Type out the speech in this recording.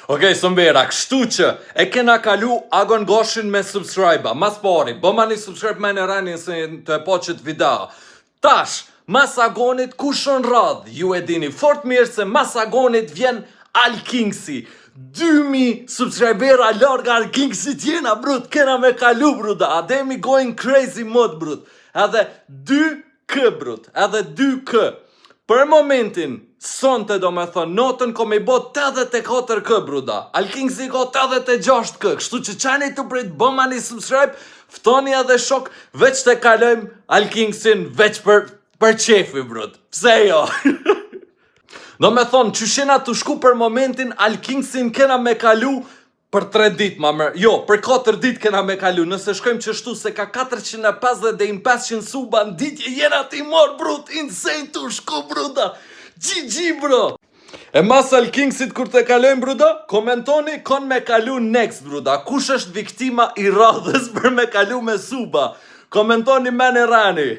Okej, Sombera, kështu që e kena kalu agon goshin me subscribe-a. Mas pari, bëma një subscribe me në rani se të e po qëtë video. Tash, mas agonit kushon radh, ju e dini fort mirë se mas agonit vjen Alkingsi. 2000 subscribera larga Alkingsi tjena, brut, kena me kalu, brut, ademi going crazy mod, brut. Edhe 2K, brut, edhe 2K. Për momentin, sonte do me thonë, notën ko me i bot 84K, bruda. Alkingsi ko 86K, kështu që qani të prit bëma një subscribe, ftoni edhe shok, veç të kalojmë Alkingsin veç për qefi, brud. Pse jo? Do me thonë, që shena të shku për momentin, Alkingsin kena me kalu për 3 dit, ma mërë. Jo, për 4 dit kena me kalu. Nëse shkojmë qështu se ka 450 dhe 500 suba në ditje, jena ti morë, brut, insane të shku, bruda. GG, bro. E mas Alkingsit kur të kalojmë, bruda, komentoni kon me kalu next, bruda. Kush është viktima i radhës për me kalu me suba? Komentoni me në rani.